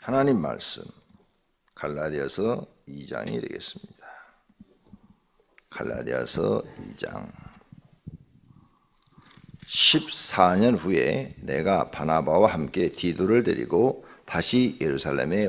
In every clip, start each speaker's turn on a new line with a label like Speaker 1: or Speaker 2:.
Speaker 1: 하나님 말씀 갈라디아서 2장이 되겠습니다. 갈라디아서 2장 14년 후에 내가 바나바와 함께 디도를 데리고 다시 예루살렘에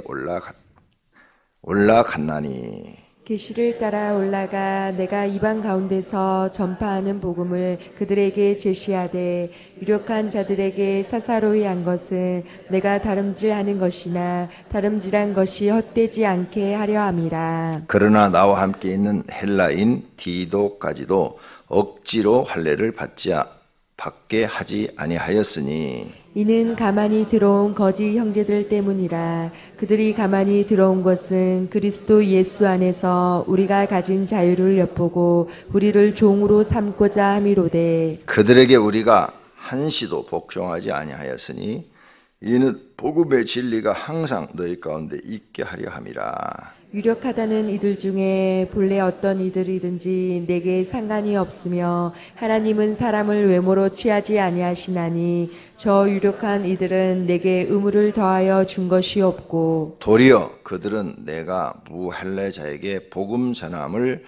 Speaker 1: 올라갔나니
Speaker 2: 계시를 따라 올라가 내가 이방 가운데서 전파하는 복음을 그들에게 제시하되 유력한 자들에게 사사로이 한 것은 내가 다름질하는 것이나 다름질한 것이 헛되지 않게 하려 함이라.
Speaker 1: 그러나 나와 함께 있는 헬라인 디도까지도 억지로 할례를 받게 하지 아니하였으니
Speaker 2: 이는 가만히 들어온 거짓 형제들 때문이라. 그들이 가만히 들어온 것은 그리스도 예수 안에서 우리가 가진 자유를 엿보고 우리를 종으로 삼고자 함이로되
Speaker 1: 그들에게 우리가 한시도 복종하지 아니하였으니 이는 복음의 진리가 항상 너희 가운데 있게 하려 함이라.
Speaker 2: 유력하다는 이들 중에 본래 어떤 이들이든지 내게 상관이 없으며 하나님은 사람을 외모로 취하지 아니하시나니 저 유력한 이들은 내게 의무를 더하여 준 것이 없고
Speaker 1: 도리어 그들은 내가 무할례자에게 복음 전함을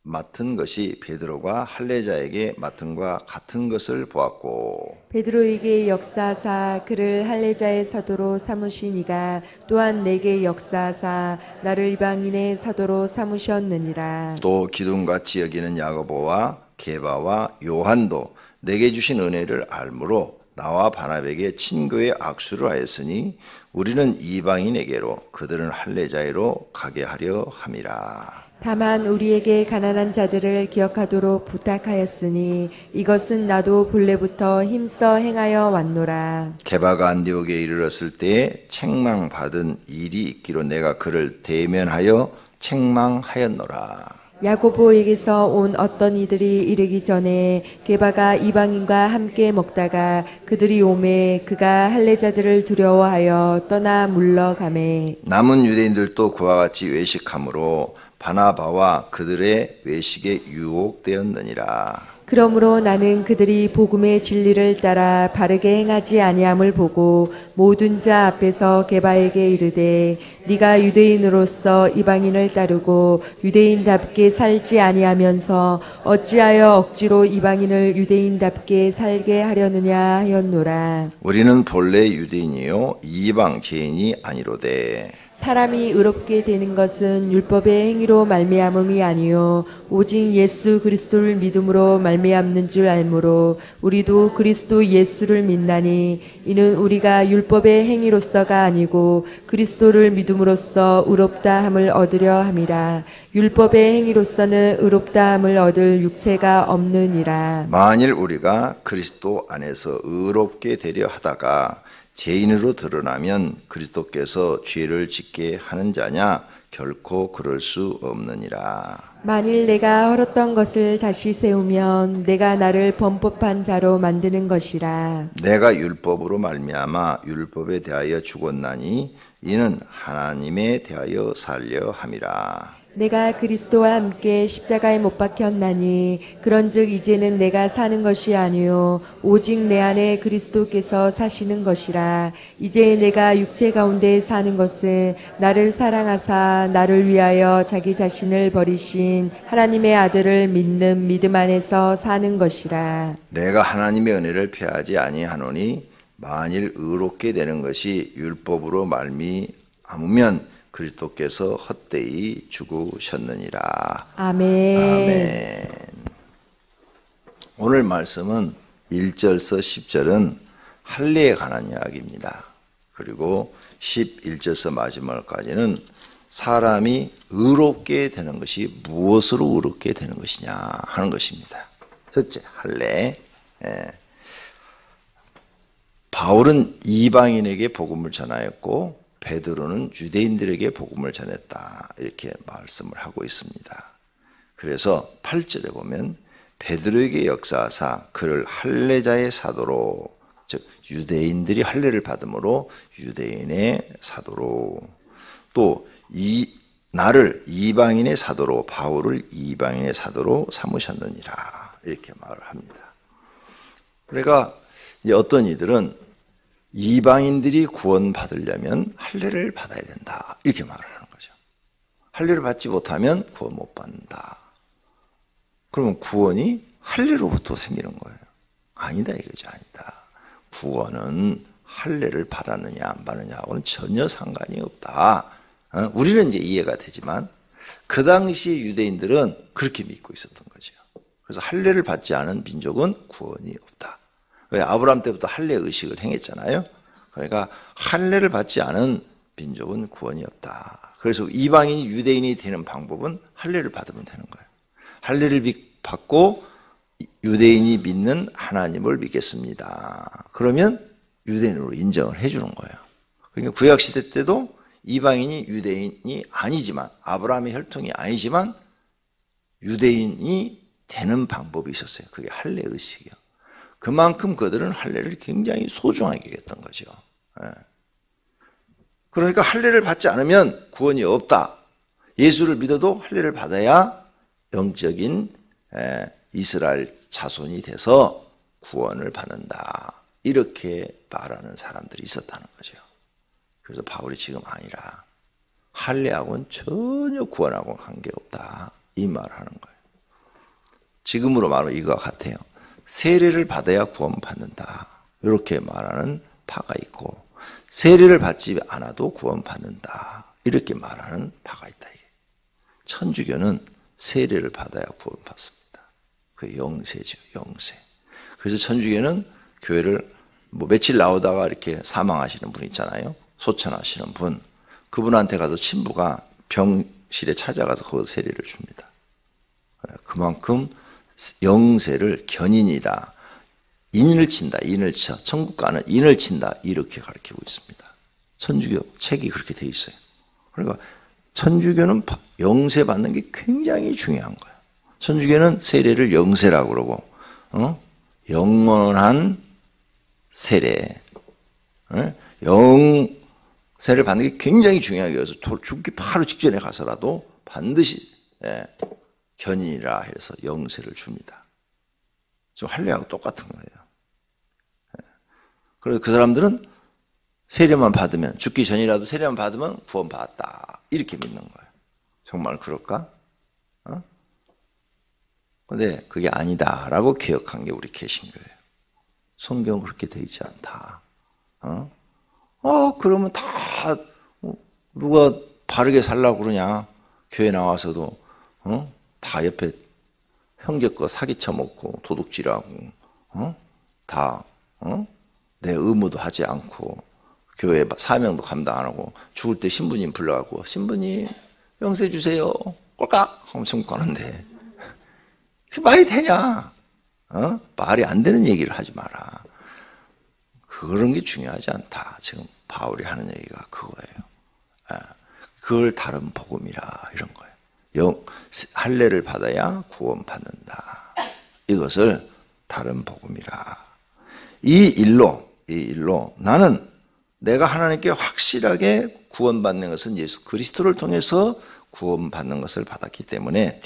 Speaker 1: 맡은 것이 베드로가 할례자에게 맡은과 같은 것을 보았고
Speaker 2: 베드로에게 역사하사 그를 할례자의 사도로 삼으신 이가 또한 내게 역사하사 나를 이방인의 사도로 삼으셨느니라.
Speaker 1: 또 기둥같이 여기는 야고보와 게바와 요한도 내게 주신 은혜를 알므로 나와 바나바에게 친교의 악수를 하였으니 우리는 이방인에게로 그들은 할례자로 가게 하려 함이라.
Speaker 2: 다만 우리에게 가난한 자들을 기억하도록 부탁하였으니 이것은 나도 본래부터 힘써 행하여 왔노라.
Speaker 1: 게바가 안디옥에 이르렀을 때에 책망받은 일이 있기로 내가 그를 대면하여 책망하였노라.
Speaker 2: 야고보에게서 온 어떤 이들이 이르기 전에 게바가 이방인과 함께 먹다가 그들이 오매 그가 할례자들을 두려워하여 떠나 물러가매
Speaker 1: 남은 유대인들도 그와 같이 외식함으로 바나바와 그들의 외식에 유혹되었느니라.
Speaker 2: 그러므로 나는 그들이 복음의 진리를 따라 바르게 행하지 아니함을 보고 모든 자 앞에서 게바에게 이르되 네가 유대인으로서 이방인을 따르고 유대인답게 살지 아니하면서 어찌하여 억지로 이방인을 유대인답게 살게 하려느냐 하였노라.
Speaker 1: 우리는 본래 유대인이요 이방 죄인이 아니로되
Speaker 2: 사람이 의롭게 되는 것은 율법의 행위로 말미암음이 아니요 오직 예수 그리스도를 믿음으로 말미암는 줄 알므로 우리도 그리스도 예수를 믿나니 이는 우리가 율법의 행위로서가 아니고 그리스도를 믿음으로써 의롭다 함을 얻으려 함이라. 율법의 행위로서는 의롭다 함을 얻을 육체가 없느니라.
Speaker 1: 만일 우리가 그리스도 안에서 의롭게 되려 하다가 죄인으로 드러나면 그리스도께서 죄를 짓게 하는 자냐? 결코 그럴 수 없느니라.
Speaker 2: 만일 내가 헐었던 것을 다시 세우면 내가 나를 범법한 자로 만드는 것이라.
Speaker 1: 내가 율법으로 말미암아 율법에 대하여 죽었나니 이는 하나님에 대하여 살려 함이라.
Speaker 2: 내가 그리스도와 함께 십자가에 못 박혔나니 그런즉 이제는 내가 사는 것이 아니요 오직 내 안에 그리스도께서 사시는 것이라. 이제 내가 육체 가운데 사는 것은 나를 사랑하사 나를 위하여 자기 자신을 버리신 하나님의 아들을 믿는 믿음 안에서 사는 것이라.
Speaker 1: 내가 하나님의 은혜를 패하지 아니하노니 만일 의롭게 되는 것이 율법으로 말미암으면 그리스도께서 헛되이 죽으셨느니라.
Speaker 2: 아멘.
Speaker 1: 아멘. 오늘 말씀은 1절서 10절은 할례에 관한 이야기입니다. 그리고 11절서 마지막까지는 사람이 의롭게 되는 것이 무엇으로 의롭게 되는 것이냐 하는 것입니다. 첫째, 할례. 바울은 이방인에게 복음을 전하였고 베드로는 유대인들에게 복음을 전했다 이렇게 말씀을 하고 있습니다. 그래서 8절에 보면 베드로에게 역사하사 그를 할례자의 사도로, 즉 유대인들이 할례를 받음으로 유대인의 사도로, 또 나를 이방인의 사도로, 바울을 이방인의 사도로 삼으셨느니라 이렇게 말을 합니다. 그러니까 어떤 이들은 이방인들이 구원받으려면 할례를 받아야 된다. 이렇게 말을 하는 거죠. 할례를 받지 못하면 구원 못 받는다. 그러면 구원이 할례로부터 생기는 거예요. 아니다 이거죠. 아니다. 구원은 할례를 받았느냐 안 받느냐하고는 전혀 상관이 없다. 우리는 이제 이해가 되지만 그 당시에 유대인들은 그렇게 믿고 있었던 거죠. 그래서 할례를 받지 않은 민족은 구원이 없다. 왜? 아브라함 때부터 할례 의식을 행했잖아요. 그러니까 할례를 받지 않은 민족은 구원이 없다. 그래서 이방인이 유대인이 되는 방법은 할례를 받으면 되는 거예요. 할례를 받고 유대인이 믿는 하나님을 믿겠습니다. 그러면 유대인으로 인정을 해주는 거예요. 그러니까 구약시대 때도 이방인이 유대인이 아니지만 아브라함의 혈통이 아니지만 유대인이 되는 방법이 있었어요. 그게 할례 의식이요. 그만큼 그들은 할례를 굉장히 소중하게 여겼던 거죠. 그러니까 할례를 받지 않으면 구원이 없다. 예수를 믿어도 할례를 받아야 영적인 이스라엘 자손이 돼서 구원을 받는다. 이렇게 말하는 사람들이 있었다는 거죠. 그래서 바울이 지금 아니라 할례하고는 전혀 구원하고 관계없다. 이 말을 하는 거예요. 지금으로 말하면 이거와 같아요. 세례를 받아야 구원받는다. 이렇게 말하는 파가 있고 세례를 받지 않아도 구원받는다. 이렇게 말하는 파가 있다. 이게. 천주교는 세례를 받아야 구원받습니다. 그게 영세죠. 영세. 그래서 천주교는 교회를 며칠 나오다가 이렇게 사망하시는 분 있잖아요. 소천하시는 분. 그분한테 가서 친부가 병실에 찾아가서 그 세례를 줍니다. 그만큼 영세를 견인이다. 인을 친다. 인을 쳐. 천국 가는 인을 친다. 이렇게 가르치고 있습니다. 천주교 책이 그렇게 돼 있어요. 그러니까 천주교는 영세 받는 게 굉장히 중요한 거예요. 천주교는 세례를 영세라고 그러고 영원한 세례 영세를 받는 게 굉장히 중요하게 여기서 죽기 바로 직전에 가서라도 반드시 견인이라 해서 영세를 줍니다. 좀 할례하고 똑같은 거예요. 그래서 그 사람들은 세례만 받으면 죽기 전이라도 세례만 받으면 구원받았다. 이렇게 믿는 거예요. 정말 그럴까? 근데 그게 아니다라고 개혁한 게 우리 개신교예요. 성경은 그렇게 되어 있지 않다. 그러면 다 누가 바르게 살라고 그러냐? 교회 나와서도 다 옆에 형제 거 사기쳐 먹고 도둑질하고 다 내 의무도 하지 않고 교회 사명도 감당 안 하고 죽을 때 신부님 불러가고 신부님 영세 주세요 꼴깍 엄청 가는데 그 말이 되냐? 말이 안 되는 얘기를 하지 마라. 그런 게 중요하지 않다. 지금 바울이 하는 얘기가 그거예요. 그걸 다른 복음이라 이런 거예요. 할례를 받아야 구원받는다. 이것을 다른 복음이라. 이 일로 나는 내가 하나님께 확실하게 구원받는 것은 예수 그리스도를 통해서 구원받는 것을 받았기 때문에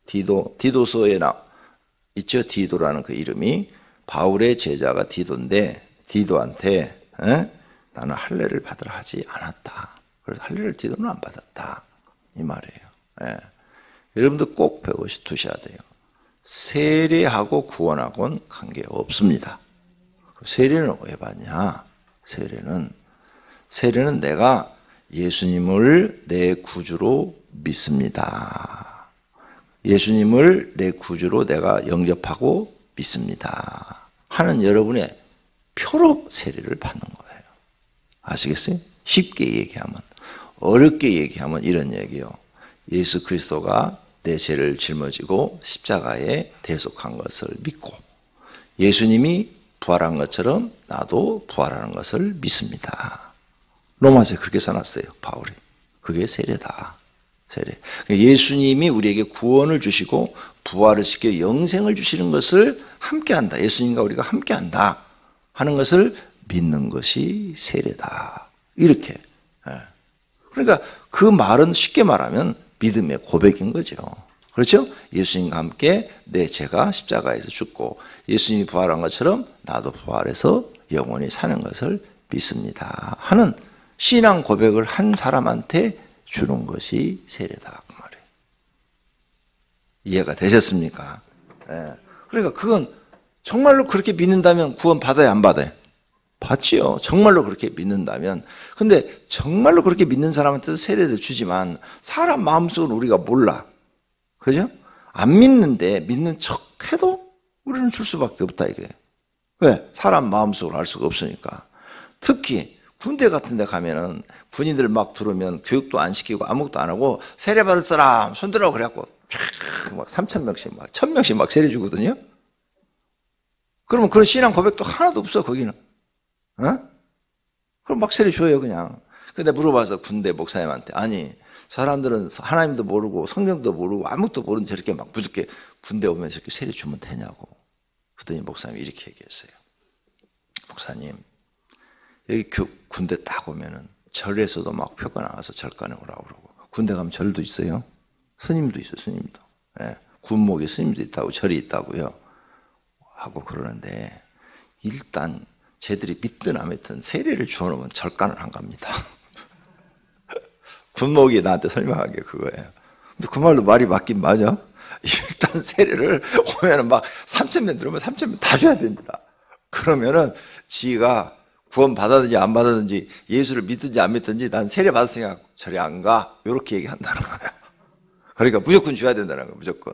Speaker 1: 디도서에 있죠. 디도라는 그 이름이 바울의 제자가 디도인데 디도한테 나는 할례를 받으라 하지 않았다. 그래서 할례를 디도는 안 받았다. 이 말이에요. 여러분들 꼭 두셔야 돼요. 세례하고 구원하고는 관계없습니다. 세례는 왜 받냐? 세례는 내가 예수님을 내 구주로 믿습니다. 예수님을 내 구주로 내가 영접하고 믿습니다. 하는 여러분의 표로 세례를 받는 거예요. 아시겠어요? 쉽게 얘기하면. 어렵게 얘기하면 이런 얘기요. 예수 그리스도가 내 죄를 짊어지고 십자가에 대속한 것을 믿고 예수님이 부활한 것처럼 나도 부활하는 것을 믿습니다. 로마서에 그렇게 써놨어요. 바울이. 그게 세례다. 세례. 예수님이 우리에게 구원을 주시고 부활을 시켜 영생을 주시는 것을 함께한다. 예수님과 우리가 함께한다 하는 것을 믿는 것이 세례다. 이렇게. 그러니까 그 말은 쉽게 말하면 믿음의 고백인 거죠. 그렇죠? 예수님과 함께 내 죄가 십자가에서 죽고 예수님이 부활한 것처럼 나도 부활해서 영원히 사는 것을 믿습니다 하는 신앙 고백을 한 사람한테 주는 것이 세례다 그 말이에요. 이해가 되셨습니까? 예. 그러니까 그건 정말로 그렇게 믿는다면 구원 받아야 안 받아요? 받지요. 정말로 그렇게 믿는다면. 근데 정말로 그렇게 믿는 사람한테도 세례를 주지만 사람 마음속은 우리가 몰라. 그죠? 안 믿는데 믿는 척해도 우리는 줄 수밖에 없다 이게. 왜? 사람 마음속을 알 수가 없으니까. 특히 군대 같은 데 가면은 군인들 막 들어오면 교육도 안 시키고 아무것도 안 하고 세례 받을 사람 손들어 그래갖고 쫙막 3,000명씩 막 1,000명씩 막 세례 주거든요. 그러면 그런 신앙 고백도 하나도 없어 거기는. 어? 그럼 막 세례 줘요 그냥. 근데 물어봐서 군대 목사님한테 아니 사람들은 하나님도 모르고 성경도 모르고 아무것도 모르는 저렇게 막 무섭게 군대 오면 저렇게 세례 주면 되냐고. 그랬더니 목사님이 이렇게 얘기했어요. 목사님 여기 군대 딱 오면은 절에서도 막 표가 나와서 절간에 오라고 그러고 군대 가면 절도 있어요. 스님도 있어요. 스님도. 예. 군목에 스님도 있다고 절이 있다고요. 하고 그러는데 일단 쟤들이 믿든 안 믿든 세례를 주워놓으면 절간을 안 갑니다. 군목이 나한테 설명한 게 그거예요. 근데 그 말로 말이 맞긴 맞아. 일단 세례를 오면은 막 3,000명 들어오면 3,000명 다 줘야 됩니다. 그러면은 지가 구원 받았든지 안 받았든지 예수를 믿든지 안 믿든지 난 세례 받았으니까 절에 안 가. 이렇게 얘기한다는 거야. 그러니까 무조건 줘야 된다는 거야. 무조건.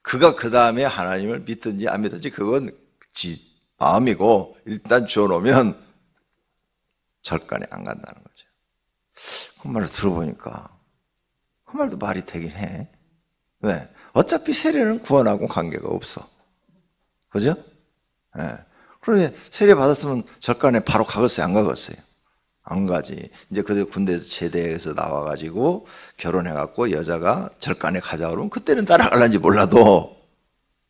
Speaker 1: 그가 그 다음에 하나님을 믿든지 안 믿든지 그건 지 마음이고 일단 줘놓으면 절간에 안 간다는 거죠. 그 말을 들어보니까 그 말도 말이 되긴 해. 왜? 어차피 세례는 구원하고 관계가 없어. 그죠? 예. 그런데 세례 받았으면 절간에 바로 가겠어요? 안 가겠어요? 안 가지. 이제 그들 군대에서 제대해서 나와가지고 결혼해갖고 여자가 절간에 가자 그러면 그때는 따라갈는지 몰라도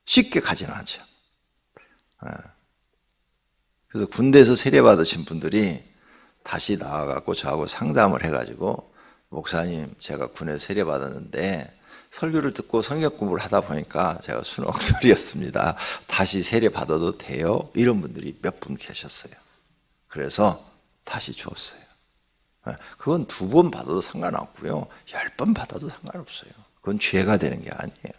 Speaker 1: 쉽게 가지는 않죠. 예. 그래서 군대에서 세례 받으신 분들이 다시 나와갖고 저하고 상담을 해가지고 목사님 제가 군에서 세례 받았는데 설교를 듣고 성경 공부를 하다 보니까 제가 순억들이었습니다. 다시 세례 받아도 돼요? 이런 분들이 몇 분 계셨어요. 그래서 다시 주었어요. 그건 2번 받아도 상관없고요. 10번 받아도 상관없어요. 그건 죄가 되는 게 아니에요.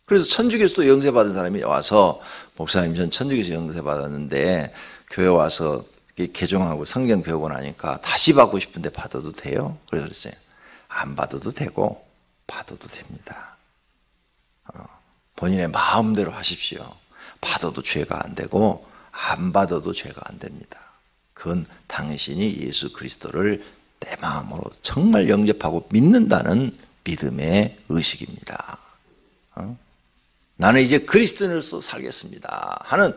Speaker 1: 그래서 천주교에서도 영세 받은 사람이 와서 목사님 전 천주교에서 영세 받았는데 교회 와서 개종하고 성경 배우고 나니까 다시 받고 싶은데 받아도 돼요? 그래서 그랬어요. 안 받아도 되고 받아도 됩니다. 본인의 마음대로 하십시오. 받아도 죄가 안 되고 안 받아도 죄가 안 됩니다. 그건 당신이 예수 그리스도를 내 마음으로 정말 영접하고 믿는다는 믿음의 의식입니다. 나는 이제 그리스도인으로서 살겠습니다 하는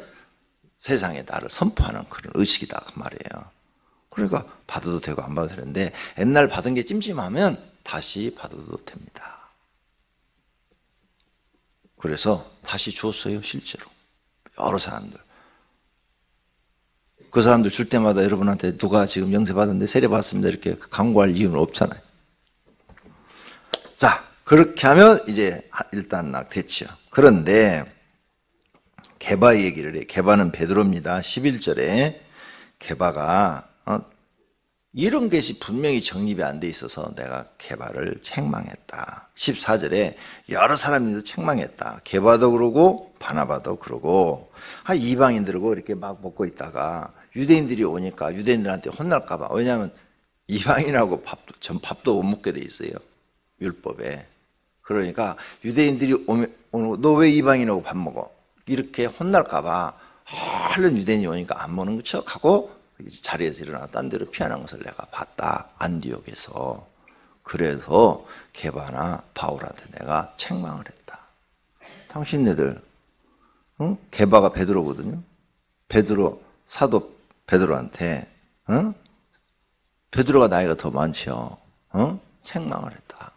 Speaker 1: 세상에 나를 선포하는 그런 의식이다 그 말이에요. 그러니까 받아도 되고 안 받아도 되는데 옛날 받은 게 찜찜하면 다시 받아도 됩니다. 그래서 다시 줬어요 실제로. 여러 사람들. 그 사람들 줄 때마다 여러분한테 누가 지금 영세 받았는데 세례 받았습니다 이렇게 강구할 이유는 없잖아요. 자 그렇게 하면 이제 일단락 됐죠. 그런데 게바 얘기를 해. 게바는 베드로입니다. 11절에 게바가 이런 것이 분명히 정립이 안 돼 있어서 내가 게바를 책망했다. 14절에 여러 사람들도 책망했다. 게바도 그러고 바나바도 그러고 이방인들하고 이렇게 막 먹고 있다가 유대인들이 오니까 유대인들한테 혼날까 봐. 왜냐하면 이방인하고 밥도 못 먹게 돼 있어요. 율법에. 그러니까 유대인들이 오면 너 왜 이방인하고 밥 먹어? 이렇게 혼날까 봐 얼른 유대인이 오니까 안 먹는 척하고 자리에서 일어나 딴 데로 피하는 것을 내가 봤다. 안디옥에서. 그래서 게바나 바울한테 내가 책망을 했다. 당신네들 게바가 베드로거든요. 베드로 사도 베드로한테 베드로가 나이가 더 많죠. 책망을 했다.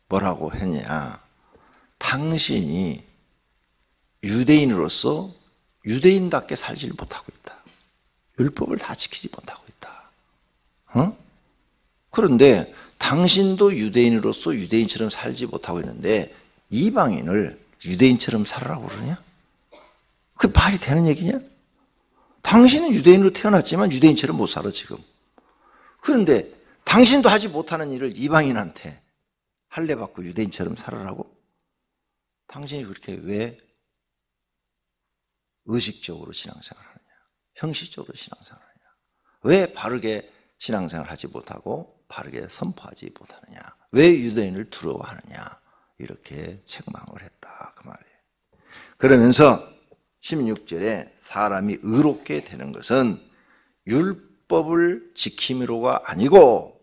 Speaker 1: 뭐라고 했냐? 당신이 유대인으로서 유대인답게 살지 못하고 있다. 율법을 다 지키지 못하고 있다. 그런데 당신도 유대인으로서 유대인처럼 살지 못하고 있는데 이방인을 유대인처럼 살아라고 그러냐? 그게 말이 되는 얘기냐? 당신은 유대인으로 태어났지만 유대인처럼 못 살아 지금. 그런데 당신도 하지 못하는 일을 이방인한테 할례 받고 유대인처럼 살아라고? 당신이 그렇게 왜 의식적으로 신앙생활을 하느냐? 형식적으로 신앙생활을 하느냐? 왜 바르게 신앙생활을 하지 못하고 바르게 선포하지 못하느냐? 왜 유대인을 두려워하느냐? 이렇게 책망을 했다 그 말이에요. 그러면서 16절에 사람이 의롭게 되는 것은 율법을 지킴으로가 아니고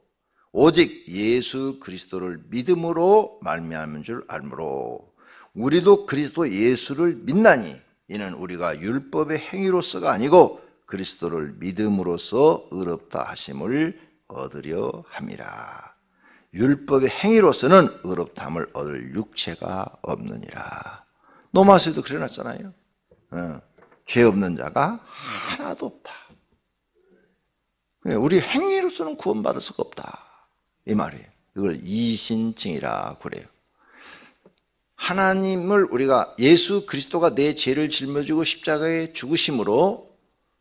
Speaker 1: 오직 예수 그리스도를 믿음으로 말미암은 줄 알므로 우리도 그리스도 예수를 믿나니 이는 우리가 율법의 행위로서가 아니고 그리스도를 믿음으로써 의롭다 하심을 얻으려 함이라. 율법의 행위로서는 의롭다함을 얻을 육체가 없느니라. 로마서에도 그래놨잖아요. 죄 없는 자가 하나도 없다. 우리 행위로서는 구원받을 수가 없다 이 말이에요. 이걸 이신증이라 그래요. 하나님을 우리가 예수 그리스도가 내 죄를 짊어지고 십자가에 죽으심으로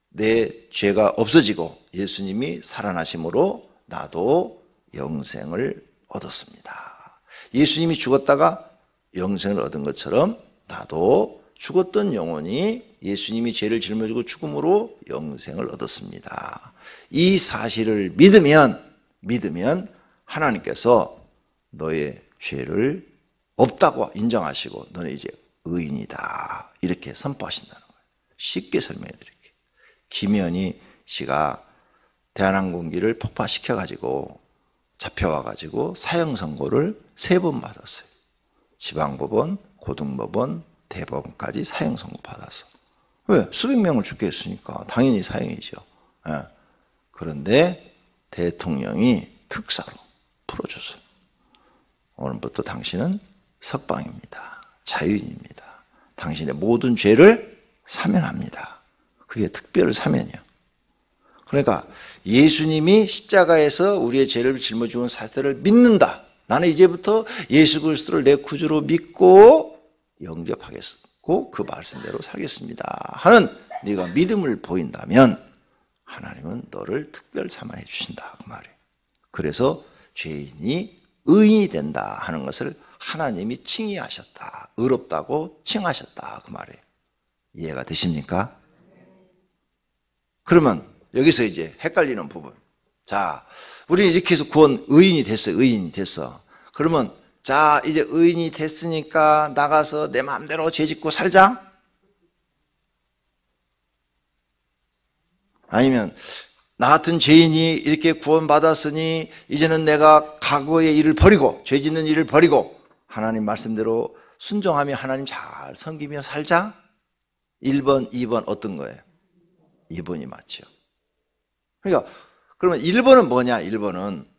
Speaker 1: 내 죄가 없어지고 예수님이 살아나심으로 나도 영생을 얻었습니다. 예수님이 죽었다가 영생을 얻은 것처럼 나도 죽었던 영혼이 예수님이 죄를 짊어지고 죽음으로 영생을 얻었습니다. 이 사실을 믿으면 하나님께서 너의 죄를 없다고 인정하시고 너는 이제 의인이다 이렇게 선포하신다는 거예요. 쉽게 설명해 드릴게요. 김현희 씨가 대한항공기를 폭파시켜가지고 잡혀와가지고 사형 선고를 3번 받았어요. 지방법원, 고등법원, 대법원까지 사형 선고 받았어. 왜? 수백 명을 죽게 했으니까 당연히 사형이죠. 예. 그런데 대통령이 특사로 풀어줬어요. 오늘부터 당신은 석방입니다. 자유인입니다. 당신의 모든 죄를 사면합니다. 그게 특별 사면이요. 그러니까 예수님이 십자가에서 우리의 죄를 짊어지는 사실을 믿는다. 나는 이제부터 예수 그리스도를 내 구주로 믿고 영접하겠고 그 말씀대로 살겠습니다 하는 네가 믿음을 보인다면 하나님은 너를 특별 사면해 주신다 그 말이에요. 그래서 죄인이 의인이 된다 하는 것을 하나님이 칭의하셨다. 의롭다고 칭하셨다 그 말이에요. 이해가 되십니까? 그러면 여기서 이제 헷갈리는 부분. 자, 우리 이렇게 해서 구원 의인이 됐어요. 의인이 됐어. 그러면 자, 이제 의인이 됐으니까 나가서 내 마음대로 죄 짓고 살자? 아니면 나 같은 죄인이 이렇게 구원받았으니 이제는 내가 과거의 일을 버리고 죄 짓는 일을 버리고 하나님 말씀대로 순종하며 하나님 잘 섬기며 살자? 1번, 2번 어떤 거예요? 2번이 맞죠. 그러니까 그러면 1번은 뭐냐? 1번은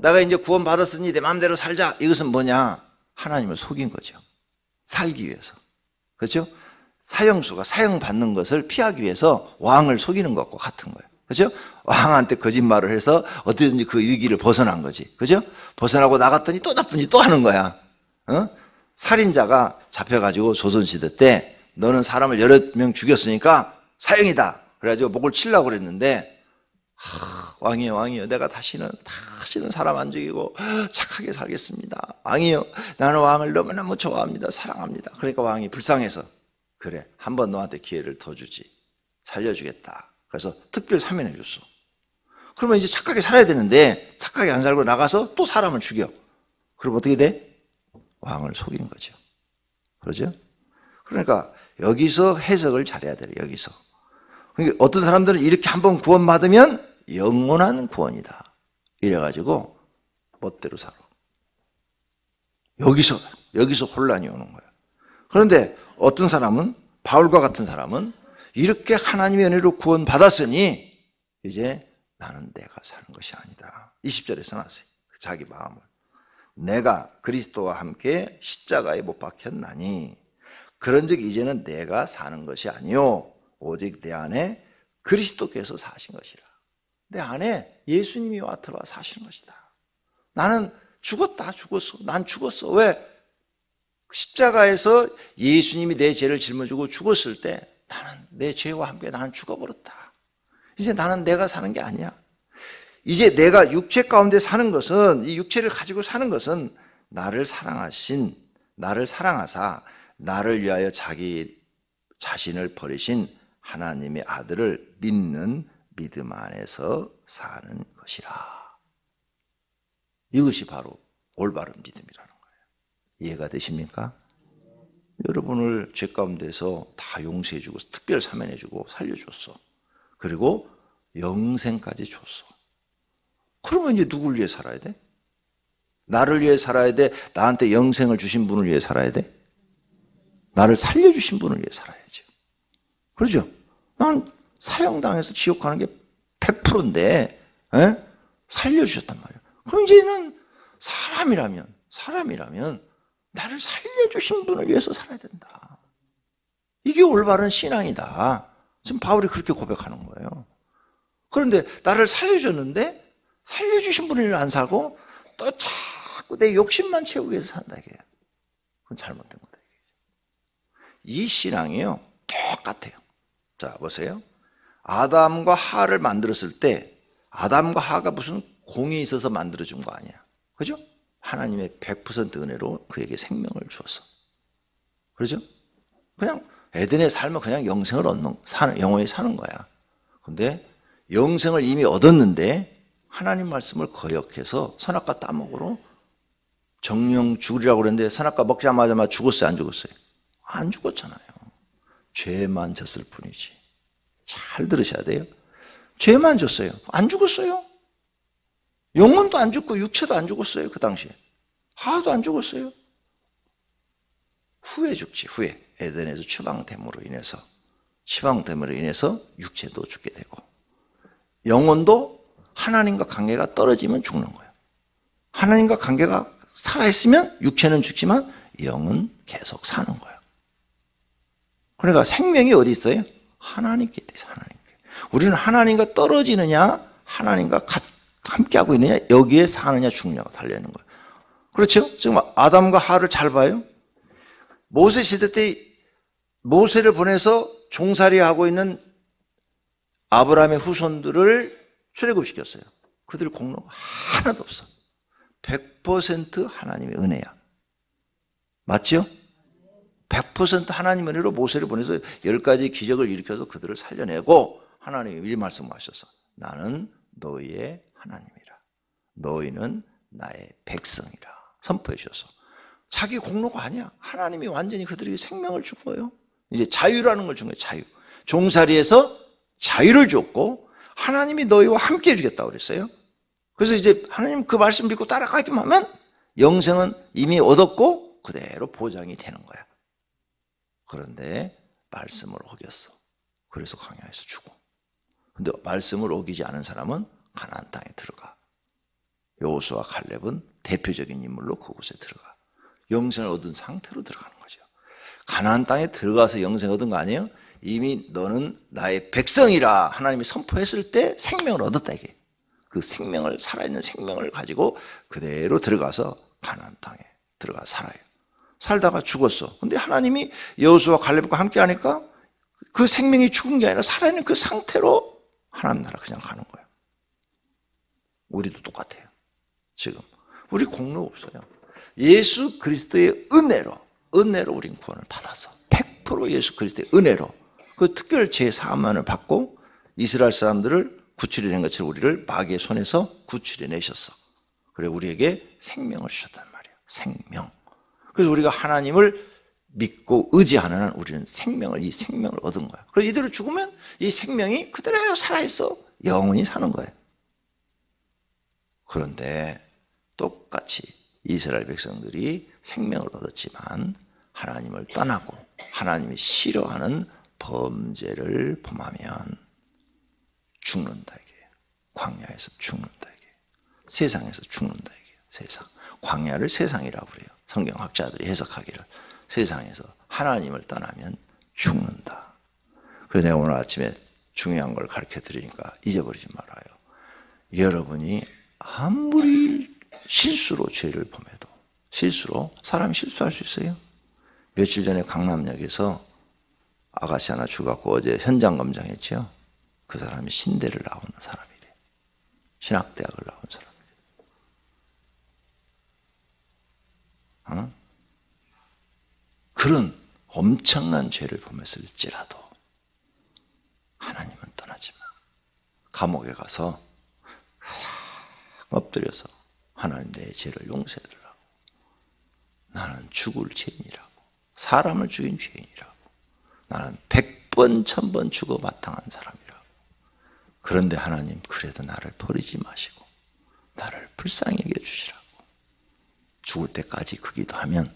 Speaker 1: 내가 이제 구원받았으니 내 마음대로 살자. 이것은 뭐냐? 하나님을 속인 거죠. 살기 위해서. 그렇죠? 사형수가 사형받는 것을 피하기 위해서 왕을 속이는 것과 같은 거예요. 그렇죠? 왕한테 거짓말을 해서 어떻게든지 그 위기를 벗어난 거지. 그렇죠? 벗어나고 나갔더니 또 나쁜 짓 또 하는 거야. 살인자가 잡혀가지고 조선시대 때 너는 사람을 여러 명 죽였으니까 사형이다. 그래가지고 목을 치려고 그랬는데 왕이여 내가 다시는 사람 안 죽이고 착하게 살겠습니다. 왕이여 나는 왕을 너무너무 좋아합니다. 사랑합니다. 그러니까 왕이 불쌍해서 그래 한번 너한테 기회를 더 주지. 살려주겠다. 그래서 특별 사면해 줬어. 그러면 이제 착하게 살아야 되는데 착하게 안 살고 나가서 또 사람을 죽여. 그럼 어떻게 돼? 왕을 속인 거죠. 그러죠? 그러니까 여기서 해석을 잘해야 돼요. 여기서. 그러니까 어떤 사람들은 이렇게 한번 구원받으면 영원한 구원이다. 이래가지고 멋대로 살아. 여기서 혼란이 오는 거예요. 그런데 어떤 사람은 바울과 같은 사람은 이렇게 하나님의 은혜로 구원받았으니 이제 나는 내가 사는 것이 아니다. 20절에 써놨어요. 자기 마음을. 내가 그리스도와 함께 십자가에 못 박혔나니 그런즉 이제는 내가 사는 것이 아니요 오직 내 안에 그리스도께서 사신 것이라. 내 안에 예수님이 와 들어와 사시는 것이다. 나는 죽었어. 난 죽었어. 왜? 십자가에서 예수님이 내 죄를 짊어지고 죽었을 때 나는 내 죄와 함께 나는 죽어버렸다. 이제 나는 내가 사는 게 아니야. 이제 내가 육체 가운데 사는 것은, 이 육체를 가지고 사는 것은 나를 사랑하신, 나를 사랑하사 나를 위하여 자기 자신을 버리신 하나님의 아들을 믿는 믿음 안에서 사는 것이라. 이것이 바로 올바른 믿음이라는 거예요. 이해가 되십니까? 여러분을 죄 가운데서 다 용서해주고 특별 사면해주고 살려줬어. 그리고 영생까지 줬어. 그러면 이제 누굴 위해 살아야 돼? 나를 위해 살아야 돼? 나한테 영생을 주신 분을 위해 살아야 돼? 나를 살려주신 분을 위해 살아야죠. 그러죠? 난 사형당해서 지옥 가는 게 100%인데 살려주셨단 말이에요. 그럼 이제는 사람이라면 나를 살려주신 분을 위해서 살아야 된다. 이게 올바른 신앙이다. 지금 바울이 그렇게 고백하는 거예요. 그런데 나를 살려줬는데 살려주신 분을 안 살고 또 자꾸 내 욕심만 채우기 위해서 산다 이게. 그건 잘못된 거다. 이 신앙이요 똑같아요. 자 보세요. 아담과 하를 만들었을 때 아담과 하가 무슨 공이 있어서 만들어준 거 아니야. 그죠? 하나님의 100% 은혜로 그에게 생명을 주었어. 그렇죠? 그냥 에덴에 살면 그냥 영생을 영원히 사는 거야. 근데 영생을 이미 얻었는데 하나님 말씀을 거역해서 선악과 따먹으로 정령 죽으리라고 그랬는데 선악과 먹자마자 죽었어요? 안 죽었어요? 안 죽었잖아요. 죄만 졌을 뿐이지. 잘 들으셔야 돼요. 죄만 졌어요. 안 죽었어요. 영혼도 안 죽고 육체도 안 죽었어요. 그 당시에 하도 안 죽었어요. 후에 죽지. 후에 에덴에서 추방됨으로 인해서 육체도 죽게 되고 영혼도 하나님과 관계가 떨어지면 죽는 거예요. 하나님과 관계가 살아있으면 육체는 죽지만 영은 계속 사는 거예요. 그러니까 생명이 어디 있어요? 하나님께 있어요. 하나님께. 우리는 하나님과 떨어지느냐 하나님과 함께하고 있느냐 여기에 사느냐 죽느냐가 달려있는 거예요. 그렇죠? 지금 아담과 하를 잘 봐요. 모세 시대 때 모세를 보내서 종살이하고 있는 아브라함의 후손들을 출애굽시켰어요. 그들 공로가 하나도 없어. 100% 하나님의 은혜야. 맞죠? 100% 하나님의 은혜로 모세를 보내서 10가지 기적을 일으켜서 그들을 살려내고 하나님이 이 말씀하셨어. 나는 너희의 하나님이라. 너희는 나의 백성이라. 선포해 주셨어. 자기 공로가 아니야. 하나님이 완전히 그들에게 생명을 준 거예요. 이제 자유라는 걸 준 거예요. 자유. 종살이에서 자유를 줬고 하나님이 너희와 함께 해주겠다고 그랬어요. 그래서 이제 하나님 그 말씀 믿고 따라가기만 하면 영생은 이미 얻었고 그대로 보장이 되는 거야. 그런데 말씀을 어겼어. 그래서 광야에서 죽어. 근데 말씀을 어기지 않은 사람은 가나안 땅에 들어가. 여호수아와 갈렙은 대표적인 인물로 그곳에 들어가. 영생을 얻은 상태로 들어가는 거죠. 가나안 땅에 들어가서 영생 얻은 거 아니에요? 이미 너는 나의 백성이라 하나님이 선포했을 때 생명을 얻었다 이게. 그 생명을 살아있는 생명을 가지고 그대로 들어가서 가나안 땅에 들어가 살아요. 살다가 죽었어. 근데 하나님이 여호수아와 갈렙과 함께 하니까 그 생명이 죽은 게 아니라 살아있는 그 상태로 하나님 나라 그냥 가는 거예요. 우리도 똑같아요. 지금 우리 공로 없어요. 예수 그리스도의 은혜로 우린 구원을 받았어. 100% 예수 그리스도의 은혜로 그 특별 제사함만을 받고 이스라엘 사람들을 구출해낸 것처럼 우리를 마귀의 손에서 구출해내셨어. 그래 우리에게 생명을 주셨단 말이에요. 생명. 그래서 우리가 하나님을 믿고 의지하는 한 우리는 이 생명을 얻은 거야. 그래서 이대로 죽으면 이 생명이 그대로 살아있어. 영원히 사는 거예요. 그런데 똑같이 이스라엘 백성들이 생명을 얻었지만 하나님을 떠나고 하나님이 싫어하는 범죄를 범하면 죽는다 이게요. 광야에서 죽는다 이게요. 세상에서 죽는다 이게요. 세상. 광야를 세상이라고 그래요. 성경학자들이 해석하기를 세상에서 하나님을 떠나면 죽는다. 그래서 내가 오늘 아침에 중요한 걸 가르쳐 드리니까 잊어버리지 말아요. 여러분이 아무리 실수로 죄를 범해도 실수로 사람이 실수할 수 있어요. 며칠 전에 강남역에서 아가씨 하나 죽었고 어제 현장 검장했죠. 그 사람이 신대를 나오는 사람이래. 신학대학을 나온 사람이래. 어? 그런 엄청난 죄를 범했을지라도 하나님은 떠나지 마. 감옥에 가서 엎드려서 하나님 내 죄를 용서해달라고. 나는 죽을 죄인이라고. 사람을 죽인 죄인이라고. 나는 100번 1000번 죽어 마땅한 사람이라고. 그런데 하나님 그래도 나를 버리지 마시고 나를 불쌍히 여겨주시라고. 죽을 때까지 그 기도하면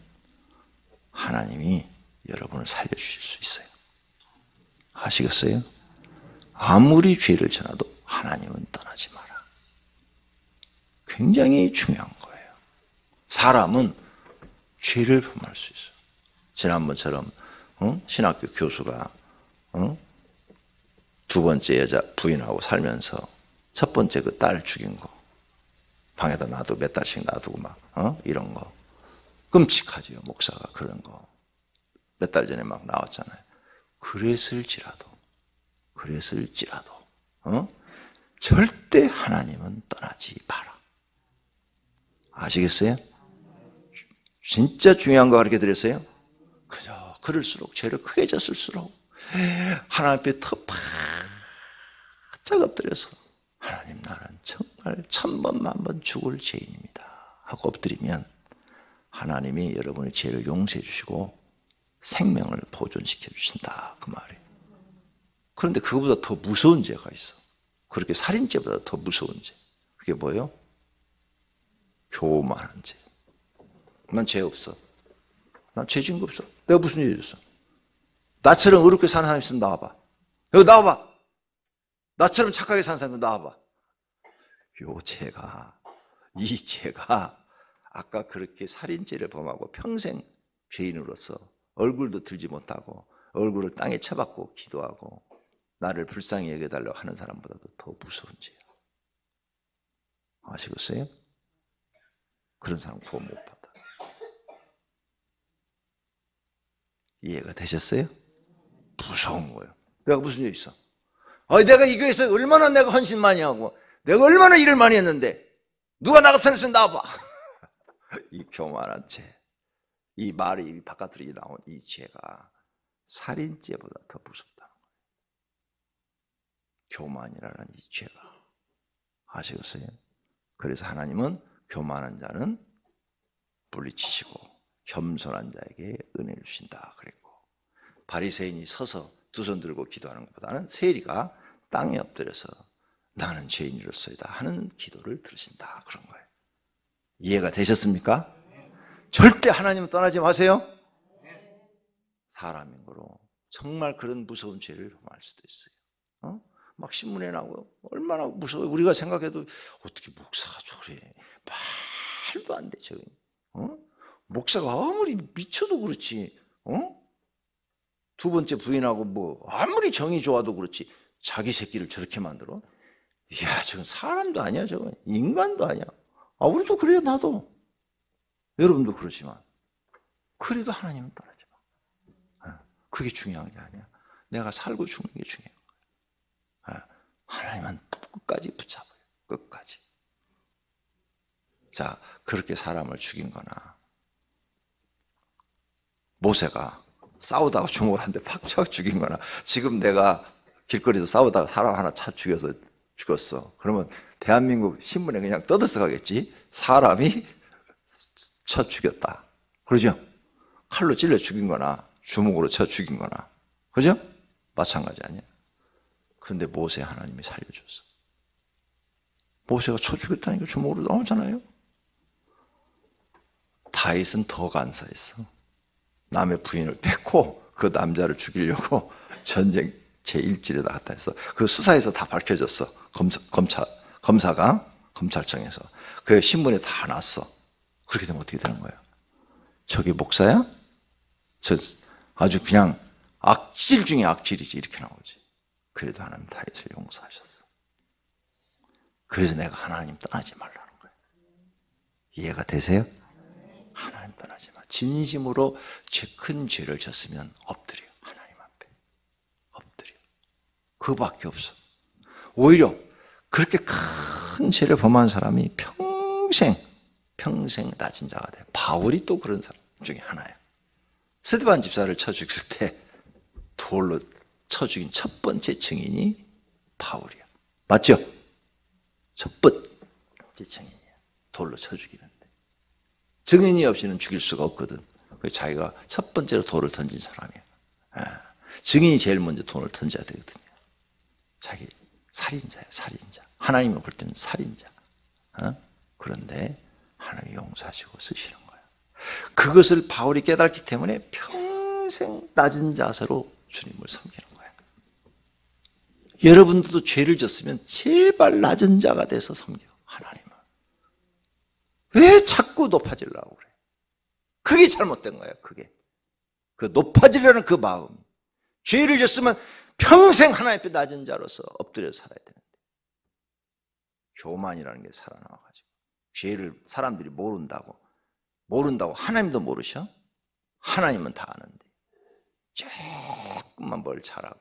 Speaker 1: 하나님이 여러분을 살려주실 수 있어요. 아시겠어요? 아무리 죄를 져도 하나님은 떠나지 마라. 굉장히 중요한 거예요. 사람은 죄를 범할 수 있어요. 지난번처럼 신학교 교수가 두 번째 여자 부인하고 살면서 첫 번째 그 딸 죽인 거 방에다 놔두고 몇 달씩 놔두고 막 이런 거 끔찍하지요. 목사가 그런 거 몇 달 전에 막 나왔잖아요. 그랬을지라도 절대 하나님은 떠나지 마라. 아시겠어요? 진짜 중요한 거 가르쳐 드렸어요? 그저 그럴수록 죄를 크게 졌을수록 하나님 앞에 더 바짝 엎드려서 하나님 나는 정말 1000번 만번 죽을 죄인입니다 하고 엎드리면 하나님이 여러분의 죄를 용서해 주시고 생명을 보존시켜 주신다 그 말이에요. 그런데 그거보다 더 무서운 죄가 있어. 그렇게 살인죄보다 더 무서운 죄. 그게 뭐예요? 교만한 죄. 난 죄 없어. 난 죄 지은 거 없어. 내가 무슨 죄 졌어? 나처럼 어렵게 사는 사람 있으면 나와봐. 여기 나와봐. 나처럼 착하게 사는 사람 나와봐. 이 죄가 아까 그렇게 살인죄를 범하고 평생 죄인으로서 얼굴도 들지 못하고 얼굴을 땅에 쳐박고 기도하고 나를 불쌍히 여겨달라고 하는 사람보다도 더 무서운 죄야. 아시겠어요? 그런 사람 구원 못 받아. 이해가 되셨어요? 무서운 거예요. 내가 무슨 죄 있어? 내가 이 교회에서 얼마나 내가 헌신 많이 하고 내가 얼마나 일을 많이 했는데 누가 나 같은 사람 나와봐. 이 교만한 죄, 이 말이 바깥으로 나온 이 죄가 살인죄보다 더 무섭다는 거예요. 교만이라는 이 죄가. 아시겠어요? 그래서 하나님은 교만한 자는 물리치시고 겸손한 자에게 은혜를 주신다 그랬고, 바리새인이 서서 두 손 들고 기도하는 것보다는 세리가 땅에 엎드려서 나는 죄인으로서이다 하는 기도를 들으신다 그런 거예요. 이해가 되셨습니까? 절대 하나님은 떠나지 마세요. 사람인 거로 정말 그런 무서운 죄를 범할 수도 있어요. 막 신문에 나오고 얼마나 무서워요. 우리가 생각해도 어떻게 목사가 저래, 말도 안 돼. 목사가 아무리 미쳐도 그렇지, 두 번째 부인하고 뭐 아무리 정이 좋아도 그렇지 자기 새끼를 저렇게 만들어? 이야, 저건 사람도 아니야. 저건 인간도 아니야. 우리도 그래요. 나도. 여러분도 그렇지만 그래도 하나님은 떠나지 마. 그게 중요한 게 아니야. 내가 살고 죽는 게 중요한 거야. 하나님은 끝까지 붙잡아요. 끝까지. 자, 그렇게 사람을 죽인 거나 모세가 싸우다가 주먹을 한 대 팍 쳐 죽인 거나, 지금 내가 길거리에서 싸우다가 사람 하나 차 죽여서 죽었어. 그러면 대한민국 신문에 그냥 떠들썩하겠지. 사람이 쳐 죽였다. 그러죠? 칼로 찔러 죽인 거나 주먹으로 쳐 죽인 거나. 그죠? 마찬가지 아니야. 그런데 모세 하나님이 살려줬어. 모세가 쳐 죽였다니까 주먹으로 나오잖아요. 다윗은 더 간사했어. 남의 부인을 뺏고 그 남자를 죽이려고 전쟁 제1지대다 갔다 했어. 그 수사에서 다 밝혀졌어. 검사가 검찰청에서 그 신문에 다 났어. 그렇게 되면 어떻게 되는 거예요? 저게 목사야? 저 아주 그냥 악질 중에 악질이지, 이렇게 나오지. 그래도 하나님 다윗을 용서하셨어. 그래서 내가 하나님 떠나지 말라는 거예요. 이해가 되세요? 하나님 떠나지 마. 진심으로 큰 죄를 졌으면 엎드려 하나님 앞에. 그거밖에 없어. 오히려 그렇게 큰 죄를 범한 사람이 평생 낮은 자가 돼. 바울이 또 그런 사람 중에 하나야. 스데반 집사를 쳐 죽일 때 돌로 쳐 죽인 첫 번째 증인이 바울이야. 맞죠? 첫 번째 증인이야. 돌로 쳐 죽이는데. 증인이 없이는 죽일 수가 없거든. 그래서 자기가 첫 번째로 돌을 던진 사람이야. 증인이 제일 먼저 돌을 던져야 되거든요. 자기 살인자야, 살인자. 하나님을 볼 때는 살인자. 그런데 하나님이 용서하시고 쓰시는 거야. 그것을 바울이 깨닫기 때문에 평생 낮은 자세로 주님을 섬기는 거야. 여러분들도 죄를 졌으면 제발 낮은 자가 돼서 섬겨, 하나님을. 왜 자꾸 높아지려고 그래? 그게 잘못된 거야, 그게. 그 높아지려는 그 마음. 죄를 졌으면 평생 하나님 앞에 낮은 자로서 엎드려 살아야 되는데. 교만이라는 게 살아나와가지고. 죄를 사람들이 모른다고 하나님도 모르셔? 하나님은 다 아는데. 조금만 뭘 잘하고,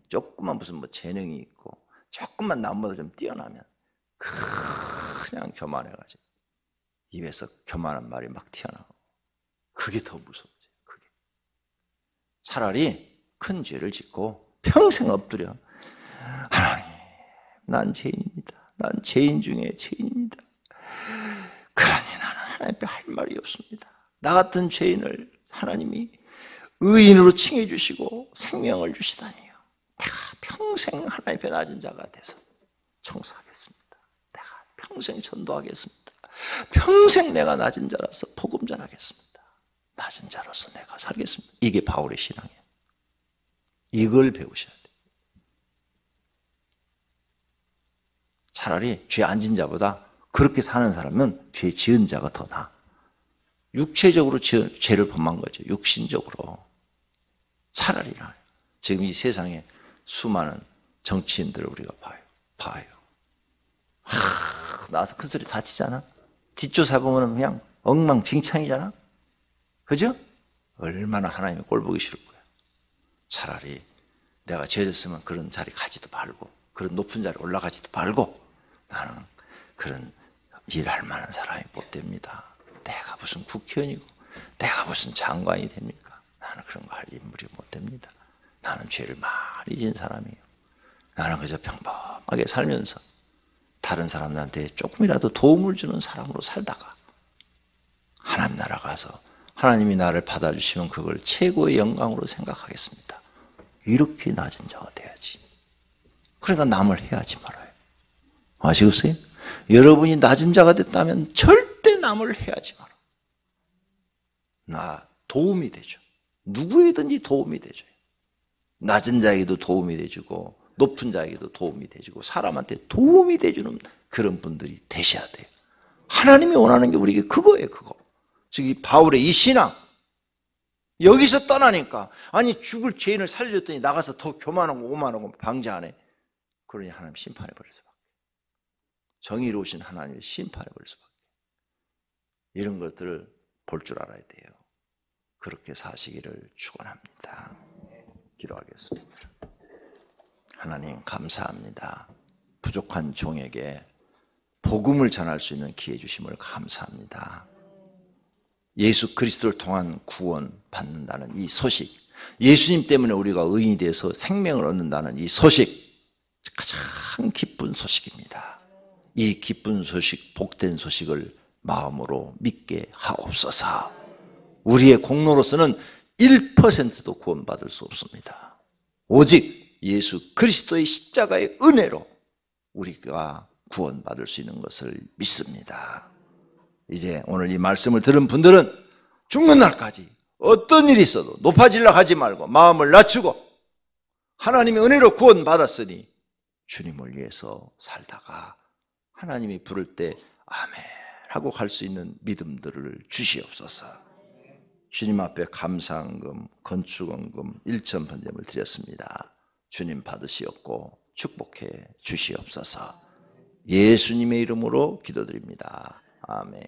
Speaker 1: 조금만 무슨 뭐 재능이 있고, 조금만 남보다 좀 뛰어나면 그냥 교만해가지고 입에서 교만한 말이 막 튀어나오고, 그게 더 무서워져. 그게 차라리 큰 죄를 짓고 평생 엎드려, 하나님, 난 죄인입니다. 난 죄인 중에 죄인입니다. 그러니 나는 하나님 앞에 할 말이 없습니다. 나 같은 죄인을 하나님이 의인으로 칭해 주시고 생명을 주시다니요. 내가 평생 하나님 앞에 낮은 자가 돼서 청소하겠습니다. 내가 평생 전도하겠습니다. 평생 내가 낮은 자로서 복음 전하겠습니다. 낮은 자로서 내가 살겠습니다. 이게 바울의 신앙이에요. 이걸 배우셔야 돼요. 차라리 죄 안 진 자보다 그렇게 사는 사람은 죄 지은 자가 더 나아. 육체적으로 죄를 범한 거죠. 육신적으로. 차라리 나아요. 지금 이 세상에 수많은 정치인들을 우리가 봐요. 나와서 큰 소리 다 치잖아. 뒷조사 보면 그냥 엉망진창이잖아. 그죠? 얼마나 하나님의 꼴 보기 싫을 거야. 차라리 내가 죄졌으면 그런 자리 가지도 말고, 그런 높은 자리 올라가지도 말고, 나는 그런 일할 만한 사람이 못 됩니다. 내가 무슨 국회의원이고 내가 무슨 장관이 됩니까? 나는 그런 거 할 인물이 못 됩니다. 나는 죄를 많이 진 사람이에요. 나는 그저 평범하게 살면서 다른 사람들한테 조금이라도 도움을 주는 사람으로 살다가 하나님 나라 가서 하나님이 나를 받아주시면 그걸 최고의 영광으로 생각하겠습니다. 이렇게 낮은 자가 돼야지. 그러니까 남을 해하지 말아요. 아시겠어요? 여러분이 낮은 자가 됐다면 절대 남을 해하지 마라. 나 도움이 되죠. 누구에든지 도움이 되죠. 낮은 자에게도 도움이 되주고 높은 자에게도 도움이 되주고 사람한테 도움이 되주는 그런 분들이 되셔야 돼요. 하나님이 원하는 게 우리에게 그거예요. 그거. 즉 이 바울의 이 신앙. 여기서 떠나니까 아니 죽을 죄인을 살려줬더니 나가서 더 교만하고 오만하고 방자하네. 그러니 하나님 심판해버릴 수밖에. 정의로우신 하나님의 심판해버릴 수밖에. 이런 것들을 볼 줄 알아야 돼요. 그렇게 사시기를 축원합니다. 기도하겠습니다. 하나님 감사합니다. 부족한 종에게 복음을 전할 수 있는 기회 주심을 감사합니다. 예수 그리스도를 통한 구원 받는다는 이 소식, 예수님 때문에 우리가 의인이 돼서 생명을 얻는다는 이 소식, 가장 기쁜 소식입니다. 이 기쁜 소식, 복된 소식을 마음으로 믿게 하옵소서. 우리의 공로로서는 1%도 구원받을 수 없습니다. 오직 예수 그리스도의 십자가의 은혜로 우리가 구원받을 수 있는 것을 믿습니다. 이제 오늘 이 말씀을 들은 분들은 죽는 날까지 어떤 일이 있어도 높아지려 하지 말고 마음을 낮추고 하나님의 은혜로 구원받았으니 주님을 위해서 살다가 하나님이 부를 때 아멘 하고 갈 수 있는 믿음들을 주시옵소서. 주님 앞에 감사헌금, 건축헌금 1천 번점을 드렸습니다. 주님 받으시옵고 축복해 주시옵소서. 예수님의 이름으로 기도드립니다. 아멘.